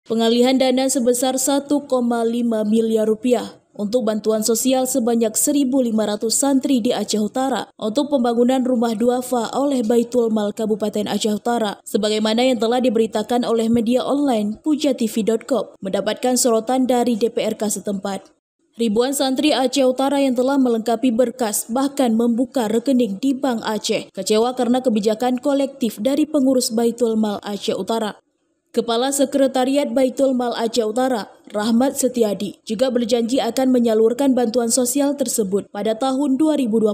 Pengalihan dana sebesar 1,5 miliar rupiah untuk bantuan sosial sebanyak 1.500 santri di Aceh Utara untuk pembangunan rumah duafa oleh Baitul Mal Kabupaten Aceh Utara, sebagaimana yang telah diberitakan oleh media online pujatv.com, mendapatkan sorotan dari DPRK setempat. Ribuan santri Aceh Utara yang telah melengkapi berkas bahkan membuka rekening di Bank Aceh kecewa karena kebijakan kolektif dari pengurus Baitul Mal Aceh Utara. Kepala Sekretariat Baitul Mal Aceh Utara, Rahmat Setiadi, juga berjanji akan menyalurkan bantuan sosial tersebut pada tahun 2025.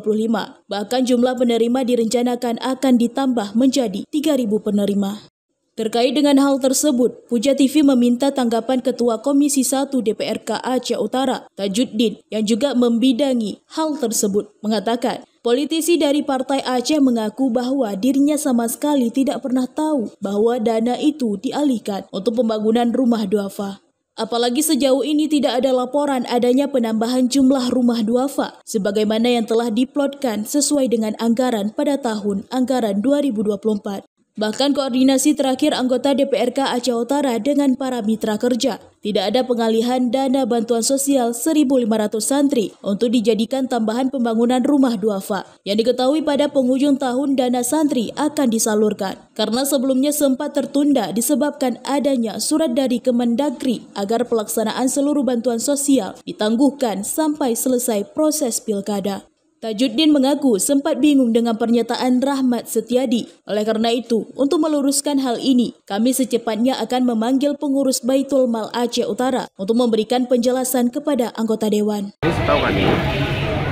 Bahkan jumlah penerima direncanakan akan ditambah menjadi 3.000 penerima. Terkait dengan hal tersebut, Puja TV meminta tanggapan Ketua Komisi 1 DPRK Aceh Utara, Tajuddin, yang juga membidangi hal tersebut, mengatakan, politisi dari Partai Aceh mengaku bahwa dirinya sama sekali tidak pernah tahu bahwa dana itu dialihkan untuk pembangunan rumah duafa. Apalagi sejauh ini tidak ada laporan adanya penambahan jumlah rumah duafa sebagaimana yang telah diplotkan sesuai dengan anggaran pada tahun anggaran 2024. Bahkan koordinasi terakhir anggota DPRK Aceh Utara dengan para mitra kerja, tidak ada pengalihan dana bantuan sosial 1.500 santri untuk dijadikan tambahan pembangunan rumah duafa. Yang diketahui pada penghujung tahun dana santri akan disalurkan, karena sebelumnya sempat tertunda disebabkan adanya surat dari Kemendagri agar pelaksanaan seluruh bantuan sosial ditangguhkan sampai selesai proses pilkada. Tajuddin mengaku sempat bingung dengan pernyataan Rahmat Setiadi. Oleh karena itu, untuk meluruskan hal ini, kami secepatnya akan memanggil pengurus Baitul Mal Aceh Utara untuk memberikan penjelasan kepada anggota Dewan. Setahu kami,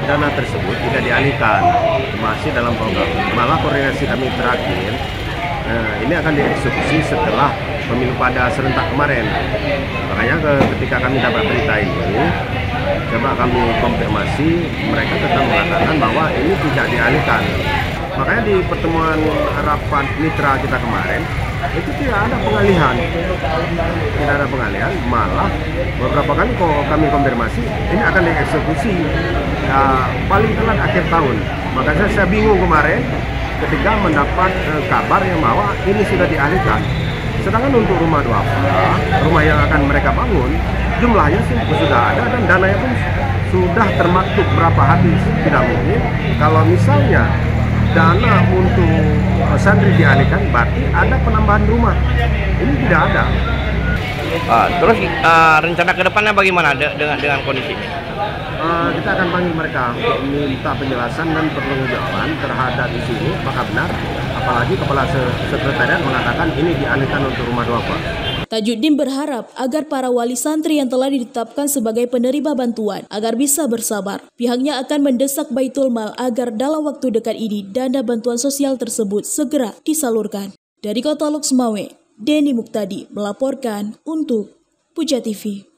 dana tersebut tidak dialihkan, masih dalam program. Malah koordinasi kami terakhir, ini akan dieksekusi setelah pemilu pada serentak kemarin. Makanya ketika kami dapat berita ini, coba kami konfirmasi, mereka tetap mengatakan bahwa ini tidak dialihkan. Makanya di pertemuan rapat mitra kita kemarin, itu tidak ada pengalihan. Tidak ada pengalihan, malah beberapa kali kami konfirmasi, ini akan dieksekusi paling telat akhir tahun. Makanya saya bingung kemarin ketika mendapat kabar yang bahwa ini sudah dialihkan. Sedangkan untuk rumah duafa, rumah yang akan mereka bangun, jumlahnya sudah ada dan dananya pun sudah termaktub berapa habis. Tidak mungkin kalau misalnya dana untuk santri dialihkan berarti ada penambahan rumah. Ini tidak ada. Terus rencana ke depannya bagaimana dengan kondisi ini? Kita akan panggil mereka untuk minta penjelasan dan pertanggungjawaban terhadap isu ini. Apakah benar? Apalagi Kepala Sekretariat mengatakan ini dialihkan untuk rumah duafa. Tajuddin berharap agar para wali santri yang telah ditetapkan sebagai penerima bantuan agar bisa bersabar. Pihaknya akan mendesak Baitul Mal agar dalam waktu dekat ini dana bantuan sosial tersebut segera disalurkan. Dari Kota Lok Semawe, Denny Muktadi melaporkan untuk Puja TV.